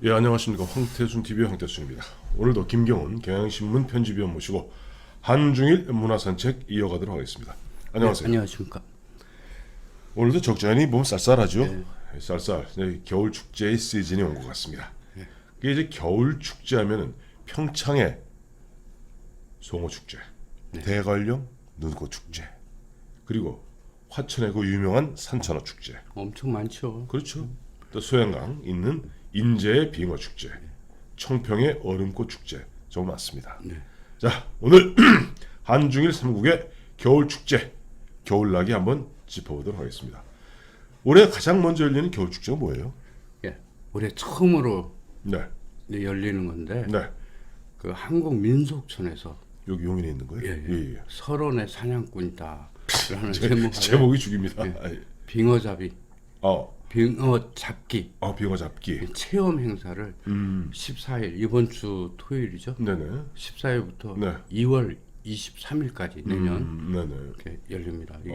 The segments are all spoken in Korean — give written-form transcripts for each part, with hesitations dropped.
예, 안녕하십니까. 황태순 TV의 황태순입니다. 오늘도 김경훈 경향신문 편집위원 모시고 한중일 문화산책 이어가도록 하겠습니다. 안녕하세요. 네, 안녕하십니까. 오늘도 적잖이 보면 쌀쌀하죠. 네. 쌀쌀. 네, 겨울 축제의 시즌이 온 것 같습니다. 네. 이게 이제 겨울 축제하면은 평창의 송어 축제, 대관령 눈꽃 축제, 그리고 화천의 그 유명한 산천어 축제. 엄청 많죠. 그렇죠. 또 소양강 있는 인제의 빙어 축제, 청평의 얼음꽃 축제 정말 많습니다. 네. 자, 오늘 한중일 삼국의 겨울 축제, 겨울나기 한번 짚어보도록 하겠습니다. 올해 가장 먼저 열리는 겨울 축제가 뭐예요? 예. 올해 처음으로 네, 열리는 건데 네. 그 한국민속촌에서 여기 용인에 있는 거예요? 예. 설원의 사냥꾼이다라는 제목이 죽입니다. 예. 빙어잡이, 어, 빙어 잡기 빙어 잡기. 체험 행사를 14일 이번 주 토요일이죠. 네네. 14일부터 네. 2월 23일까지 내년 네네. 이렇게 열립니다. 이게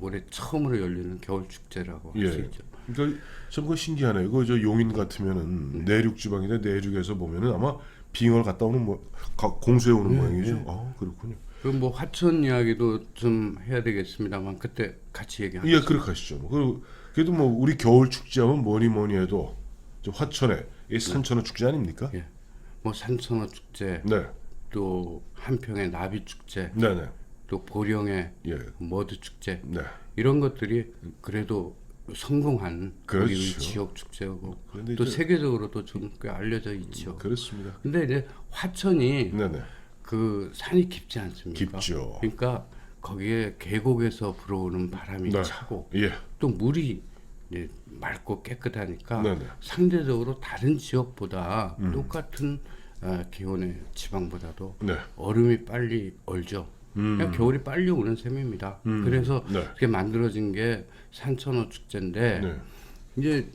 올해 처음으로 열리는 겨울 축제라고 할 수 예. 있죠. 그러니까 참 그 신기하네요. 그 저 용인 같으면은 내륙 지방인데 내륙에서 보면은 아마 빙어를 갔다 오는 뭐 공수해 오는 모양이죠. 아, 그렇군요. 그럼 뭐 화천 이야기도 좀 해야 되겠습니다만 그때 같이 얘기하죠. 예, 그렇게 하시죠. 그래도 뭐 우리 겨울 축제하면 뭐니 해도 저 화천에 이 산천어 축제 아닙니까? 예. 뭐 산천어 축제, 네, 또 한평의 나비 축제, 네네. 또 보령의 예, 머드 축제 네. 이런 것들이 그래도 성공한 그렇죠. 우리 지역 축제고 그런데 또 이제- 세계적으로도 좀 꽤 알려져 있죠. 그렇습니다. 근데 이제 화천이 네네. 그 산이 깊지 않습니까? 깊죠. 그러니까 거기에 계곡에서 불어오는 바람이 네. 차고 예, 또 물이 이제 맑고 깨끗하니까 네네. 상대적으로 다른 지역보다 똑같은 기온의 지방보다도 네. 얼음이 빨리 얼죠. 그냥 겨울이 빨리 오는 셈입니다. 그래서 네. 그게 만들어진 게 산천어 축제인데 네. 이제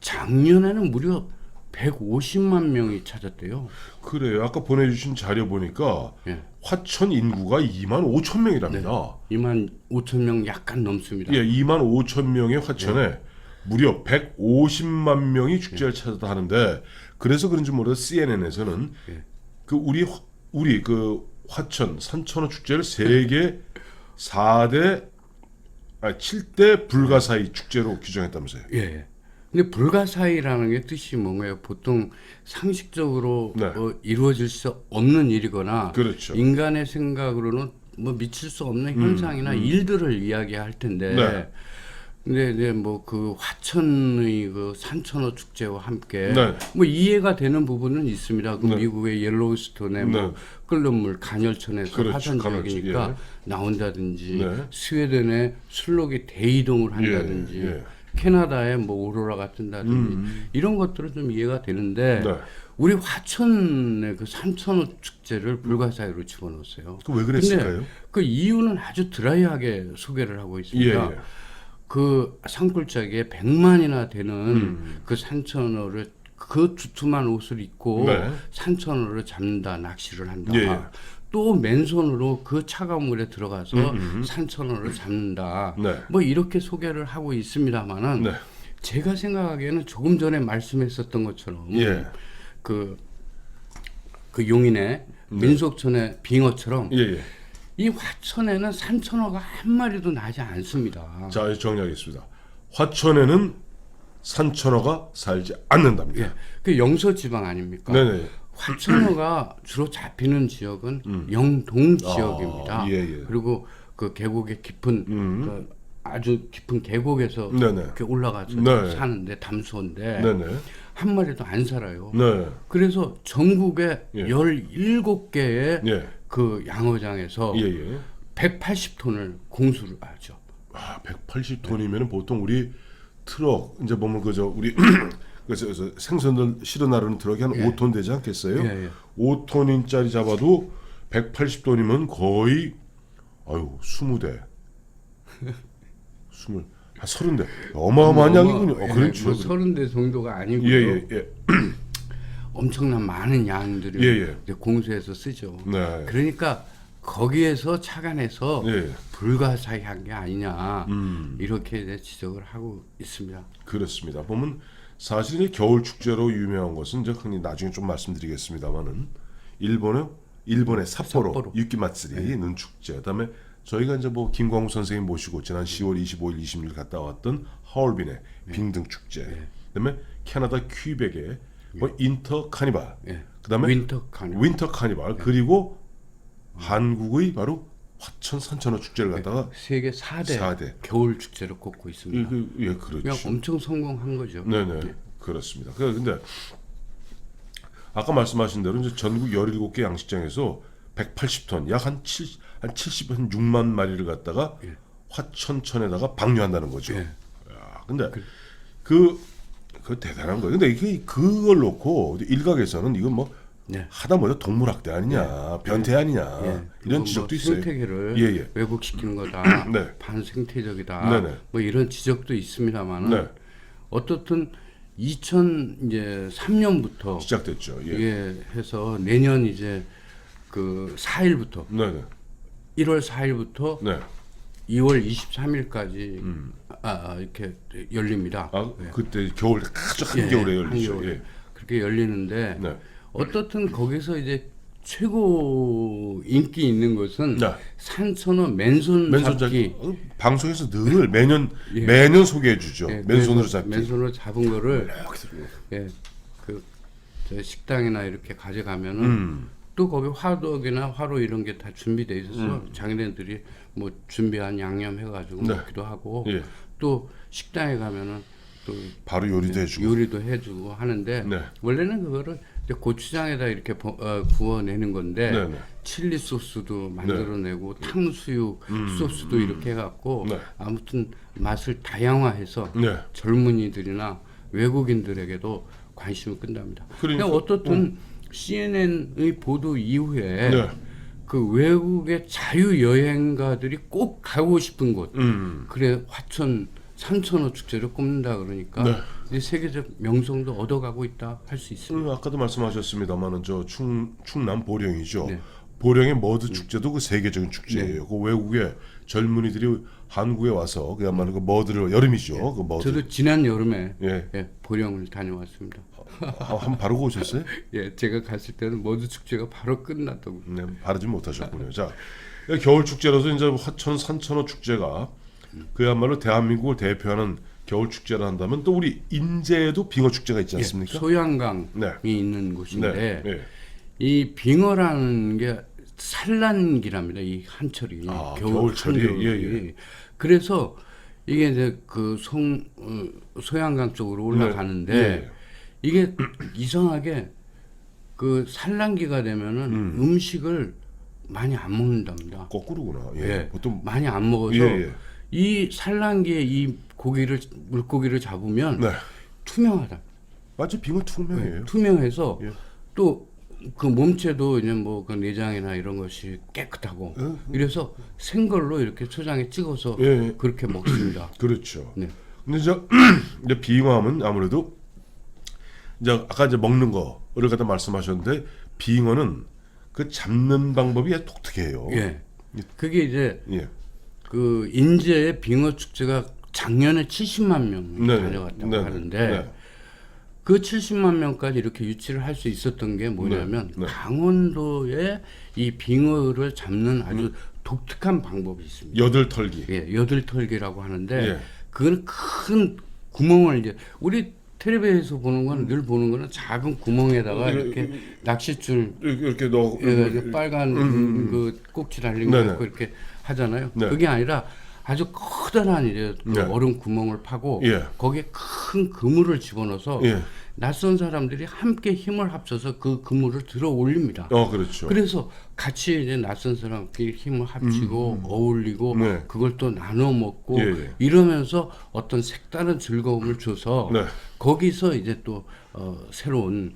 작년에는 무려 150만 명이 찾았대요. 그래요. 아까 보내주신 자료 보니까 예. 화천 인구가 2만 5천 명이랍니다. 2만 5천 명 약간 넘습니다. 예, 2만 5천 명의 화천에 무려 150만 명이 축제를 찾았다 하는데 그래서 그런지 몰라도 CNN에서는 예. 그 우리 그 화천 산천어 축제를 세계 4대 7대 불가사의 축제로 규정했다면서요. 예. 근데 불가사의라는 게 뜻이 뭔가요? 보통 상식적으로 네. 이루어질 수 없는 일이거나 그렇죠. 인간의 생각으로는 뭐 미칠 수 없는 현상이나 일들을 이야기할 텐데 네. 근데 이제 뭐 그 화천의 그 산천어 축제와 함께 네. 뭐 이해가 되는 부분은 있습니다. 그 네. 미국의 옐로우스톤에 뭐 네. 끓는 물 간열천에서 그렇죠. 화산 간헐적, 지역이니까 예. 나온다든지 네. 스웨덴에 슬록이 대이동을 한다든지 예. 캐나다에 뭐 오로라가 뜬다든지 이런 것들은 좀 이해가 되는데 네. 우리 화천의 그 산천어 축제를 불가사의로 집어넣었어요. 그 왜 그랬을까요? 근데 그 이유는 아주 드라이하게 소개를 하고 있습니다. 예. 그 산골짜기에 100만이나 되는 그 산천어를 그 두툼한 옷을 입고 네. 산천어를 잡는다, 낚시를 한다. 예. 또 맨손으로 그 차가운 물에 들어가서 산천어를 잡는다. 네. 뭐 이렇게 소개를 하고 있습니다만은 네. 제가 생각하기에는 조금 전에 말씀했었던 것처럼 예. 그 용인의 민속촌의 빙어처럼 예. 이 화천에는 산천어가 한 마리도 나지 않습니다. 자, 정리하겠습니다. 화천에는 산천어가 살지 않는답니다. 예, 그 영서 지방 아닙니까? 네네. 화천어가 주로 잡히는 지역은 영동 지역입니다. 예. 그리고 그 계곡의 깊은 그 아주 깊은 계곡에서 네네. 이렇게 올라가서 네. 사는데 담수인데 네네. 한 마리도 안 살아요. 네. 그래서 전국에 예. 17개의 예. 그 양어장에서 예. 180톤을 공수를 하죠. 아, 180톤이면 보통 우리 트럭 이제 보면 그저 우리 그래서 생선들 실어 나르는 트럭이 한 5톤 되지 않겠어요? 예. 5톤인짜리 잡아도 180톤이면 거의 20대. 30대. 어마어마한 양이군요. 그렇죠. 뭐 30대 정도가 아니고요. 예. 엄청난 많은 양들을 예. 이제 공수해서 쓰죠. 네. 그러니까 거기에서 착안해서 예. 불가사의한 게 아니냐 이렇게 이제 지적을 하고 있습니다. 그렇습니다. 보면 사실 이제 겨울 축제로 유명한 것은 이제 흔히 나중에 좀 말씀드리겠습니다만은 일본의 삿포로 유키 마츠리는 축제. 그다음에 저희가 이제 뭐 김광우 선생님 모시고 지난 10월 25일, 26일 갔다 왔던 하얼빈의 빙등 축제. 그다음에 캐나다 퀴벡의 뭐 인터 카니발. 그다음에 윈터 카니발. 그리고 한국의 바로 화천 산천어 축제를 갖다가 세계 4대 겨울 축제를 꼽고 있습니다. 예, 그렇죠. 그냥 엄청 성공한 거죠. 네네. 그렇습니다. 근데 아까 말씀하신 대로 이제 전국 17개 양식장에서 180톤, 약 한 76만 마리를 갖다가 화천천에다가 방류한다는 거죠. 야, 근데 그 대단한 거예요. 근데 그걸 놓고 일각에서는 이건 뭐 하다못해 동물학대 아니냐, 변태 아니냐 이런 지적도 있어요. 생태계를 왜곡시키는 거다, 네. 반생태적이다, 뭐 이런 지적도 있습니다만은 어떻든 2003년부터 시작됐죠. 해서 내년 이제 그 4일부터 1월 4일부터 2월 23일까지 이렇게 열립니다. 그때 겨울 아주 한겨울에 열리죠. 한겨울에. 그렇게 열리는데 어떻든 거기서 이제 최고 인기 있는 것은 산천어 맨손 잡기. 방송에서 늘 매년 소개해 주죠. 맨손으로 잡기. 맨손으로 잡은 거를 저 식당이나 이렇게 가져가면은 또 거기 화덕이나 화로 이런 게 다 준비돼 있어서 장인들이 뭐 준비한 양념 해가지고 먹기도 하고 또 식당에 가면은 또 바로 요리도 해주고 하는데 원래는 그거를 이제 고추장에다 이렇게 구워내는 건데 칠리 소스도 만들어내고 탕수육 소스도 이렇게 해갖고 아무튼 맛을 다양화해서 젊은이들이나 외국인들에게도 관심을 끈답니다. 그러니까 어떻든 CNN의 보도 이후에 그 외국의 자유 여행가들이 꼭 가고 싶은 곳, 그래 화천 산천어 축제를 꼽는다 그러니까 이제 세계적 명성도 얻어가고 있다 할 수 있습니다. 아까도 말씀하셨습니다만은 저 충남 보령이죠. 보령의 머드 축제도 그 세계적인 축제예요. 그 외국의 젊은이들이 한국에 와서 그야말로 그 머드를 여름이죠. 그 머드. 저도 지난 여름에 보령을 다녀왔습니다. 한번 바르고 오셨어요? 제가 갔을 때는 머드 축제가 바로 끝났다고. 바르지 못하셨군요. 자, 겨울 축제로서 이제 화천 산천어 축제가 그야말로 대한민국을 대표하는 겨울 축제를 한다면 또 우리 인제에도 빙어 축제가 있지 않습니까? 소양강이 있는 곳인데 이 빙어라는 게 산란기랍니다. 이 한철이 겨울철이. 그래서 이게 이제 그 소양강 쪽으로 올라가는데 이게 이상하게 그 산란기가 되면은 음식을 많이 안 먹는답니다. 거꾸로구나. 보통 많이 안 먹어서 이 산란기에 이 물고기를 잡으면 투명하다. 맞지, 빙어 투명해요. 투명해서 또 그 몸체도 이제 뭐 그 내장이나 이런 것이 깨끗하고 이래서 생걸로 이렇게 초장에 찍어서 그렇게 먹습니다. 그렇죠. 근데 이제 빙어하면 아무래도 이제 아까 이제 먹는 거를 갖다 말씀하셨는데 빙어는 그 잡는 방법이 독특해요. 그게 이제 그 인제의 빙어 축제가 작년에 70만 명이 달려갔다고 하는데 그 70만 명까지 이렇게 유치를 할 수 있었던 게 뭐냐면 강원도에 이 빙어를 잡는 아주 독특한 방법이 있습니다. 여들털기. 여들털기라고 하는데 그건 큰 구멍을 이제 우리 텔레비에서 보는 거는 늘 보는 거는 작은 구멍에다가 이렇게 낚싯줄 이렇게 넣어 빨간 그 꼭지 달린 거 있고 이렇게 하잖아요. 그게 아니라 아주 커다란 이제 얼음 구멍을 파고 거기에 큰 그물을 집어넣어서 낯선 사람들이 함께 힘을 합쳐서 그 그물을 들어 올립니다. 그렇죠. 그래서 같이 이제 낯선 사람끼리 힘을 합치고 어울리고 그걸 또 나눠 먹고 이러면서 어떤 색다른 즐거움을 줘서 거기서 이제 또 새로운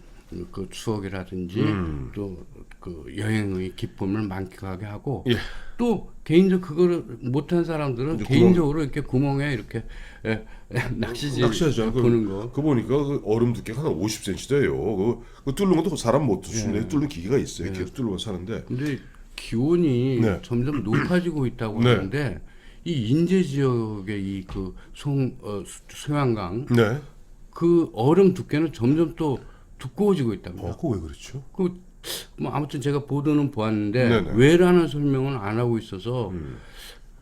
그 추억이라든지 또 그 여행의 기쁨을 만끽하게 하고 또 개인적으로 그거를 못한 사람들은 개인적으로 이렇게 구멍에 이렇게 낚시하죠. 보는 거. 그거 보니까 그 얼음 두께가 한 50cm 돼요. 그 뚫는 것도 사람 못 뚫는데 뚫는 기계가 있어요. 계속 뚫고 사는데. 근데 기온이 점점 높아지고 있다고 하는데 이 인제 지역의 이 그 소양강 그 얼음 두께는 점점 또 두꺼워지고 있답니다. 그거 왜 그렇죠? 뭐 아무튼 제가 보도는 보았는데 네네. 왜라는 설명은 안 하고 있어서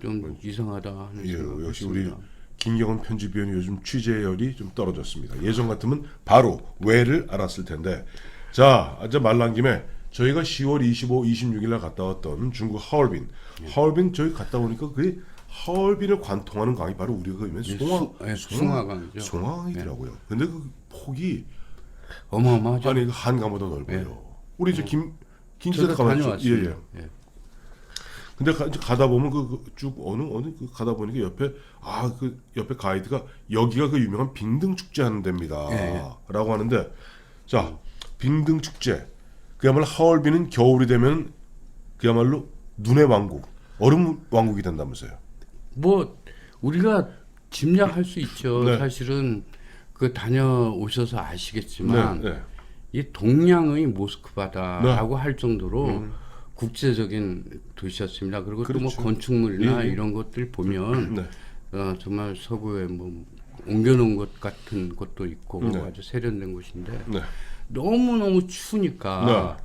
좀 이상하다 하는 예, 생각이 역시 듭니다. 우리 김경원 편집위원이 요즘 취재열이 좀 떨어졌습니다. 예전 같으면 바로 왜를 알았을 텐데. 자, 이제 말 나온 김에 저희가 10월 25, 26일 날 갔다 왔던 중국 하얼빈. 하얼빈 저희 갔다 오니까 그 하얼빈을 관통하는 강이 바로 우리가 그러면 숭화강이죠. 송화강이더라고요. 근데 그 폭이 어마어마하죠. 아니 한강보다 넓어요. 우리 이제 김 기자도 저도 가봤죠. 다녀왔습니다. 예. 근데 이제 가다 보면 쭉 어느 가다 보니까 옆에 그 옆에 가이드가 여기가 그 유명한 빙등 축제 하는 데입니다.라고 하는데 자 빙등 축제 그야말로 하얼빈은 겨울이 되면 그야말로 눈의 왕국 얼음 왕국이 된다면서요. 뭐 우리가 짐작할 수 있죠. 네. 사실은 그 다녀오셔서 아시겠지만 네. 이 동양의 모스크바다라고 네. 할 정도로 국제적인 도시였습니다. 그리고 또 뭐 그렇죠. 건축물이나 예. 이런 것들 보면 네. 정말 서구에 뭐 옮겨놓은 것 같은 곳도 있고 네. 아주 세련된 곳인데 네. 너무 추우니까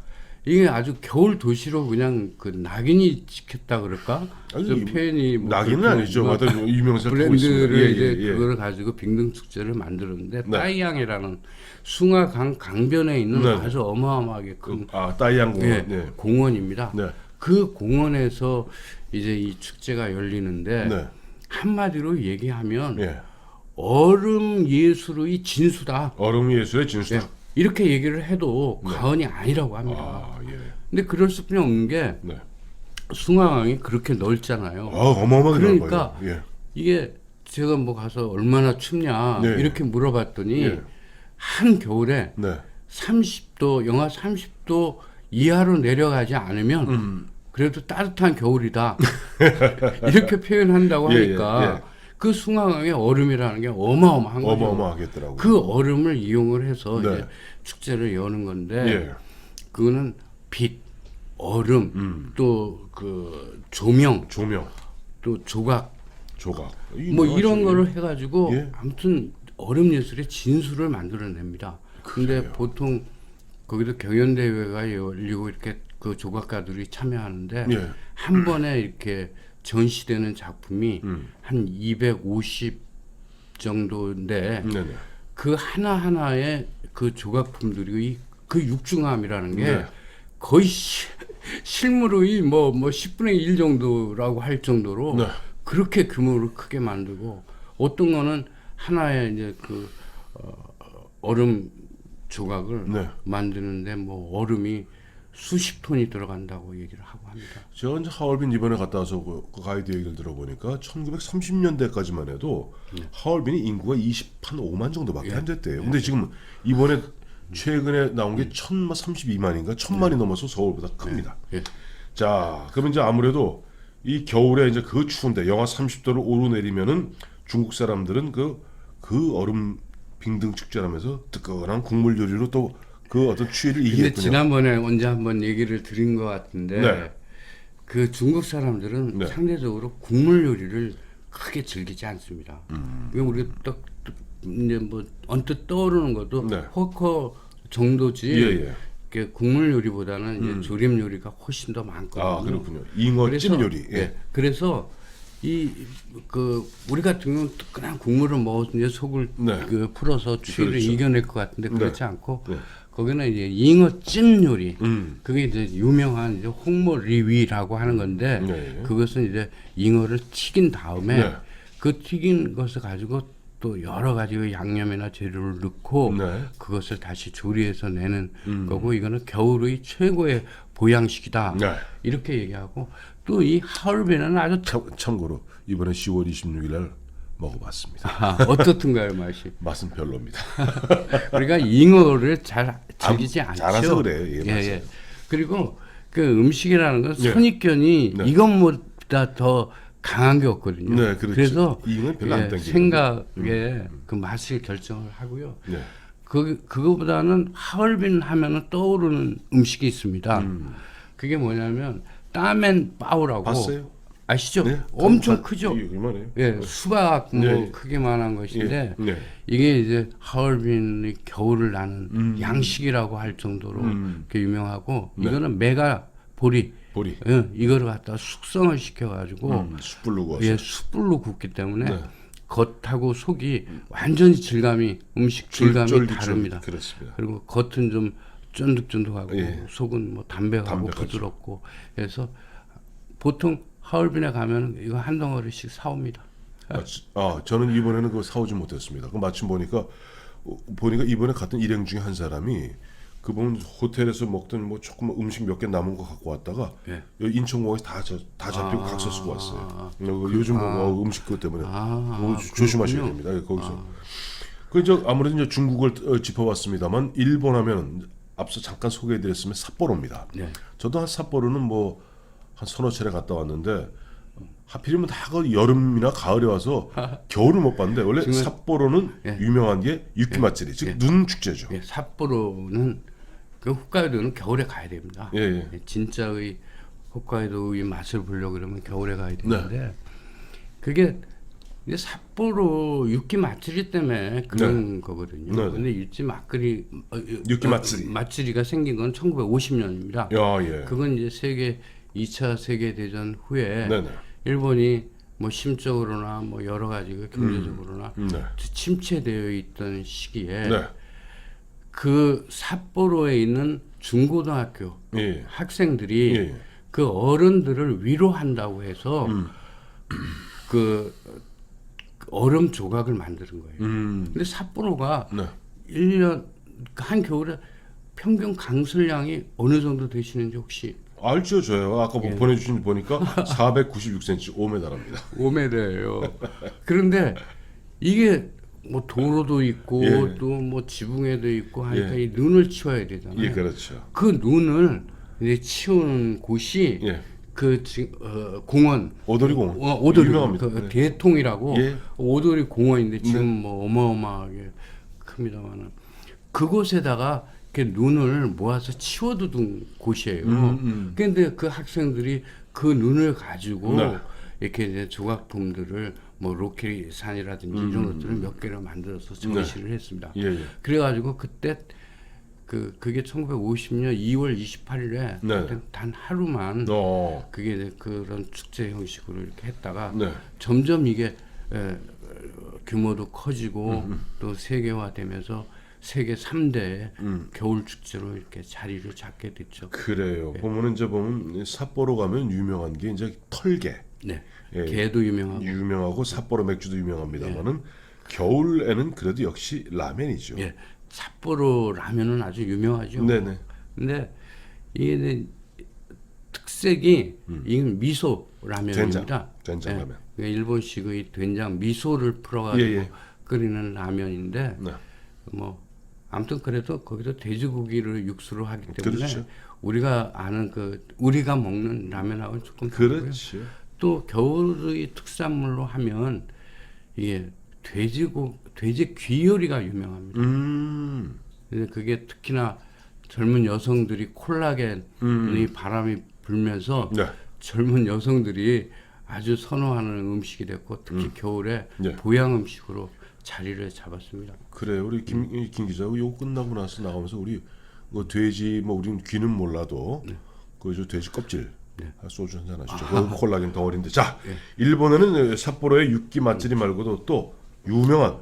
이게 아주 겨울 도시로 그냥 그 낙인이 찍혔다 그럴까? 아니, 그 표현이 뭐 낙인은 그렇게 아니죠. 뭐 맞아 유명세를 타고 브랜드를 있습니다. 이제 예. 그거를 가지고 빙등 축제를 만들었는데 네. 따이양이라는 숭화강 강변에 있는 네. 아주 어마어마하게 큰 따이양 공원. 예, 네. 공원입니다. 네. 그 공원에서 이제 이 축제가 열리는데 네. 한마디로 얘기하면 예. 얼음 예술의 진수다. 얼음 예술의 진수다. 예, 이렇게 얘기를 해도 과언이 아니라고 합니다. 예. 근데 그럴 수뿐이 없는 게 네. 숭화강이 그렇게 넓잖아요. 어마어마하게 그러니까 넓어요. 예. 이게 제가 뭐 가서 얼마나 춥냐 네. 이렇게 물어봤더니 예. 한 겨울에 네. 30도 영하 30도 이하로 내려가지 않으면 그래도 따뜻한 겨울이다 이렇게 표현한다고 예, 하니까 그 숭화강의 얼음이라는 게 어마어마한 거죠. 어마어마하겠더라고요. 그 얼음을 이용을 해서 네. 이제 축제를 여는 건데 예. 그거는 빛, 얼음, 또 그 조명, 조명, 또 조각 뭐 뭐 이런 거를 해가지고 예. 아무튼 얼음 예술의 진수를 만들어냅니다. 근데 보통 거기도 경연대회가 열리고 이렇게 그 조각가들이 참여하는데 예. 한 번에 이렇게 전시되는 작품이 한 250 정도인데 네네. 그 하나하나의 그 조각품들이 그 육중함이라는 게 네. 거의 실물의 뭐 10분의 1 정도라고 할 정도로 네. 그렇게 규모를 크게 만들고 어떤 거는 하나의 이제 그 얼음 조각을 네. 만드는데 뭐 얼음이 수십 톤이 들어간다고 얘기를 하고 합니다. 제가 이제 하얼빈 이번에 갔다 와서 그 가이드 얘기를 들어보니까 1930년대까지만 해도 하얼빈이 인구가 25만 정도밖에 안 됐대요. 근데 지금 이번에 최근에 나온 게 1,032만인가 1,000만이 넘어서 서울보다 큽니다. 예. 자, 그러면 이제 아무래도 이 겨울에 이제 그 추운데 영하 30도를 오르내리면은 중국 사람들은 그 얼음 빙등 축제라면서 뜨끈한 국물 요리로 또 그 어떤 추위를 근데 이기겠군요. 지난번에 언제 한번 얘기를 드린 것 같은데 네. 그 중국 사람들은 네. 상대적으로 국물 요리를 크게 즐기지 않습니다. 왜 우리가 또 이제 뭐 언뜻 떠오르는 것도 네. 허커 정도지. 예. 이렇게 국물 요리보다는 이제 조림 요리가 훨씬 더 많거든요. 아, 그렇군요. 잉어찜 요리. 예. 예. 그래서 이 그 우리 같은 경우는 뜨끈한 국물을 먹어서 이제 속을 네. 그 풀어서 추위를 그렇죠. 이겨낼 것 같은데 그렇지 네. 않고 네. 거기는 이제 잉어찜 요리. 그게 이제 유명한 이제 홍모리위라고 하는 건데 네. 그것은 이제 잉어를 튀긴 다음에 네. 그 튀긴 것을 가지고 또 여러 가지 양념이나 재료를 넣고 네. 그것을 다시 조리해서 내는 거고 이거는 겨울의 최고의 보양식이다. 네. 이렇게 얘기하고 또 이 하얼빈은 아주 참고로 이번에 10월 26일 날 먹어봤습니다. 어떻든가요 맛이? 맛은 별로입니다. 우리가 잉어를 잘 즐기지 않죠. 잘해서 그래요. 예, 맞아요. 그리고 그 음식이라는 건 예. 선입견이 네. 이것보다 더 강한 게 없거든요. 네, 그렇죠. 그래서 잉어는 별로 안 당기거든요. 생각에 그 맛을 결정을 하고요. 네. 그거보다는 하얼빈 하면은 떠오르는 음식이 있습니다. 그게 뭐냐면 따멘 빠오라고. 봤어요? 아시죠? 네? 엄청 크죠. 이만해요. 예, 수박 뭐 네. 크기만한 것인데 네. 이게 이제 하얼빈의 겨울을 나는 양식이라고 할 정도로 이렇게 유명하고 이거는 메가 보리 예, 이거를 갖다 숙성을 시켜가지고 숯불로 구워서. 예, 숯불로 굽기 때문에 네. 겉하고 속이 완전히 질감이 음식 질감이 쫄깃쫄깃. 다릅니다. 그렇습니다. 그리고 겉은 좀 쫀득쫀득하고 예. 속은 뭐 담백하고 담백하죠. 부드럽고 그래서 보통 하얼빈에 가면 이거 한 덩어리씩 사옵니다. 저는 이번에는 그거 사오지 못했습니다. 그 마침 보니까 이번에 갔던 일행 중에 한 사람이 그분 호텔에서 먹던 뭐 조금 음식 몇 개 남은 거 갖고 왔다가 예. 여기 인천공항에서 다 잡히고 각서 쓰고 왔어요. 요즘 뭐 음식 그것 때문에 조심하셔야 됩니다. 거기서. 아무래도 이제 중국을 짚어봤습니다만 일본 하면 앞서 잠깐 소개해드렸으면 삿포로입니다. 네. 저도 한 삿포로는 뭐 한 서너 차례 갔다 왔는데 하필이면 다 그 여름이나 가을에 와서 겨울을 못 봤는데 원래 삿포로는 유명한 게 육기 맛질이 즉 눈 축제죠. 예, 삿포로는 그 홋카이도는 겨울에 가야 됩니다. 예. 진짜의 홋카이도의 맛을 보려고 그러면 겨울에 가야 되는데 그게 이제 삿포로 육기 맛질이 때문에 그런 거거든요. 근데 육기 맛질이가 생긴 건 1950년입니다. 예. 그건 이제 2차 세계 대전 후에 일본이 뭐 심적으로나 뭐 여러 가지 경제적으로나 침체되어 있던 시기에 그 삿포로에 있는 중고등학교 학생들이 그 어른들을 위로한다고 해서 그 얼음 조각을 만드는 거예요. 근데 삿포로가 1년 한 겨울에 평균 강설량이 어느 정도 되시는지 혹시 알죠, 저요. 아까 보내주신 보니까 496cm, 5m랍니다. 5m예요. 그런데 이게 뭐 도로도 있고 또 뭐 지붕에도 있고 하니까 이 눈을 치워야 되잖아요. 예, 그렇죠. 그 눈을 이제 치우는 곳이 공원 오도리 공원. 오도리 유명합니다. 그 대통이라고 오도리 공원인데 지금 뭐 어마어마하게 큽니다만은 그곳에다가 이렇게 눈을 모아서 치워두던 곳이에요. 그런데 그 학생들이 그 눈을 가지고 이렇게 이제 조각품들을 뭐 로켓산이라든지 이런 것들을 몇 개를 만들어서 전시를 했습니다. 그래가지고 그때 그게 1950년 2월 28일에 단 하루만 그게 이제 그런 축제 형식으로 이렇게 했다가 점점 이게 규모도 커지고 또 세계화되면서 세계 3대 겨울 축제로 이렇게 자리를 잡게 됐죠. 그래요. 보면 삿포로 가면 유명한 게 이제 털개. 게도 유명하고 삿포로 맥주도 유명합니다만은 겨울에는 그래도 역시 라면이죠. 삿포로 라면은 아주 유명하죠. 근데 이게 특색이 이건 미소 라면입니다. 된장 라면. 일본식의 된장 미소를 풀어가지고 끓이는 라면인데 뭐 아무튼 그래도 거기서 돼지고기를 육수로 하기 때문에 우리가 아는 우리가 먹는 라면하고는 조금 다르고요. 또 겨울의 특산물로 하면 이게 돼지 귀 요리가 유명합니다. 근데 그게 특히나 젊은 여성들이 콜라겐이 바람이 불면서 젊은 여성들이 아주 선호하는 음식이 됐고 특히 겨울에 보양 음식으로 자리를 잡았습니다. 그래요. 우리 김 기자 이거 끝나고 나서 나가면서 우리 그 돼지 뭐 우리는 귀는 몰라도 그 돼지 껍질 소주 한잔 하시죠. 그 콜라겐 덩어리인데 자 일본에는 삿포로의 육기 맛질이 말고도 또 유명한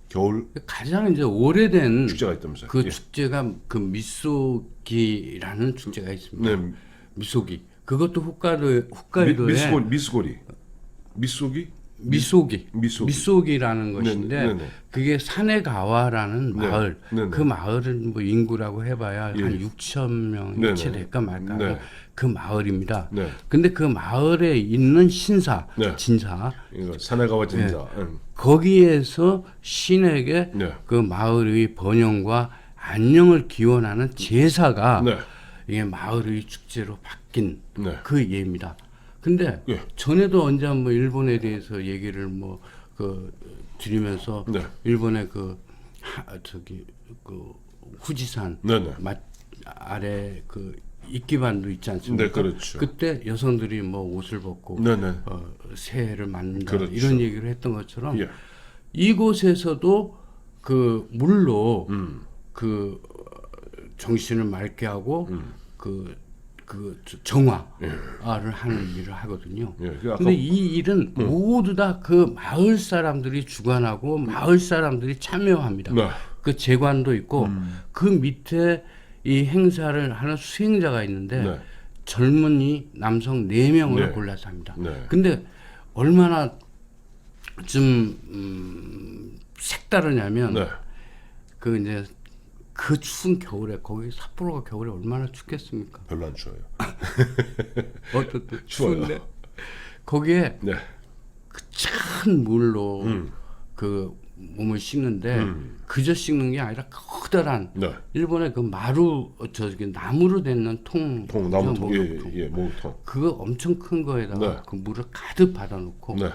겨울 가장 이제 오래된 축제가 있다면서요. 그 축제가 그 미소기라는 축제가 있습니다. 미소기. 그것도 홋카이도에 미소기라는 것인데 그게 사네가와라는 마을. 그 마을은 뭐 인구라고 해봐야 한 6천 명이 채 될까 말까 그 마을입니다. 근데 그 마을에 있는 진사 사네가와 진사 거기에서 신에게 그 마을의 번영과 안녕을 기원하는 제사가 이게 마을의 축제로 바뀐 그 예입니다. 근데 전에도 언제 한번 일본에 대해서 얘기를 드리면서 일본의 그 후지산 아래 그 입기반도 있지 않습니까? 네, 그렇죠. 그때 여성들이 뭐 옷을 벗고 네네. 새해를 맞는다 그렇죠. 이런 얘기를 했던 것처럼 예. 이곳에서도 그 물로 그 정신을 맑게 하고 그 정화를 하는 일을 하거든요. 예, 그 아까- 근데 이 일은 모두 다 그 마을 사람들이 주관하고 마을 사람들이 참여합니다. 네. 그 재관도 있고 그 밑에 이 행사를 하는 수행자가 있는데 네. 젊은이 남성 4명을 네. 골라서 합니다. 네. 근데 얼마나 좀 색다르냐면 네. 그 이제 그 추운 겨울에 거기 삿포로가 겨울에 얼마나 춥겠습니까? 별로 안 추워요. 어쨌든 추워요. 추운데 거기에 네. 그 찬 물로 그 몸을 씻는데 그저 씻는 게 아니라 커다란 네. 일본의 그 마루 저기 나무로 된 나무통, 목욕통. 예, 목욕통. 그거 엄청 큰 거에다가 네. 그 물을 가득 받아놓고 네.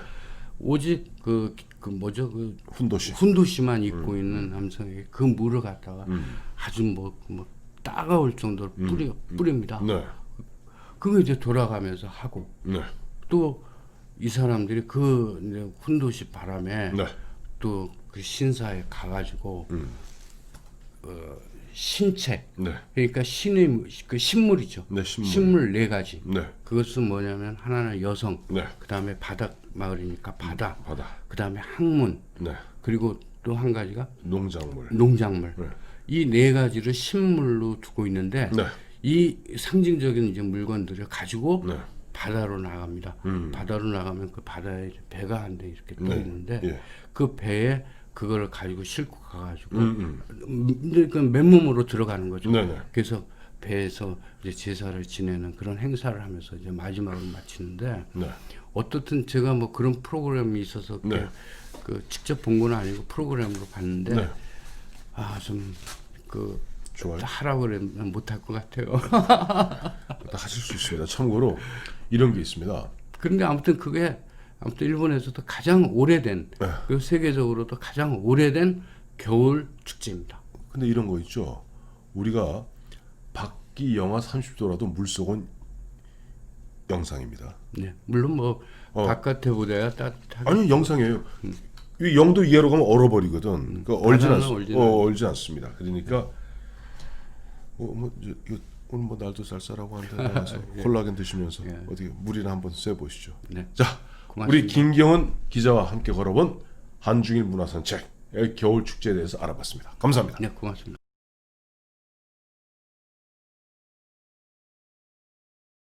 오직 그 뭐죠 그 훈도시. 훈도시만 입고 있는 남성에게 그 물을 갖다가 아주 뭐 따가울 정도로 뿌립니다. 네. 그거 이제 돌아가면서 하고 네. 또 이 사람들이 그 이제 훈도시 바람에 네. 또 그 신사에 가가지고 신책 네. 그러니까 신의 그 신물이죠. 네, 신물. 신물 4가지. 네. 그것은 뭐냐면 하나는 여성, 네. 그다음에 바닥 마을이니까 바다, 바다. 그다음에 학문, 네. 그리고 또 한 가지가 농작물. 농작물. 네. 이 4가지를 신물로 두고 있는데 네. 이 상징적인 이제 물건들을 가지고 네. 바다로 나갑니다. 바다로 나가면 그 바다에 배가 한 대 이렇게 떠 네. 있는데 예. 그 배에 그거를 가지고 싣고 가가지고 근데 그 맨몸으로 들어가는 거죠. 네네. 그래서 배에서 이제 제사를 지내는 그런 행사를 하면서 이제 마지막으로 마치는데 네. 어떻든 제가 뭐 그런 프로그램이 있어서 네. 그 직접 본 건 아니고 프로그램으로 봤는데 네. 아 좀 그 좋아요. 하라고 그러면 못할 것 같아요. 다 하실 수 있습니다. 참고로 이런 게 있습니다. 그런데 아무튼 그게 아무튼 일본에서도 가장 오래된 네. 그리고 세계적으로도 가장 오래된 겨울 축제입니다. 근데 이런 거 있죠. 우리가 밖이 영하 30도라도 물속은 영상입니다. 네, 물론 뭐 바깥에 보다야 따뜻하게. 아니 영상이에요. 이 영도 이하로 가면 얼어버리거든. 그 얼지 않습니다. 그러니까 이거 오늘 뭐 날도 쌀쌀하고 한데 나가서 콜라겐 드시면서 어떻게 물이나 한번 쐬보시죠. 네. 자, 고맙습니다. 우리 김경은 기자와 함께 걸어본 한중일 문화산책 겨울 축제에 대해서 알아봤습니다. 감사합니다. 네, 고맙습니다.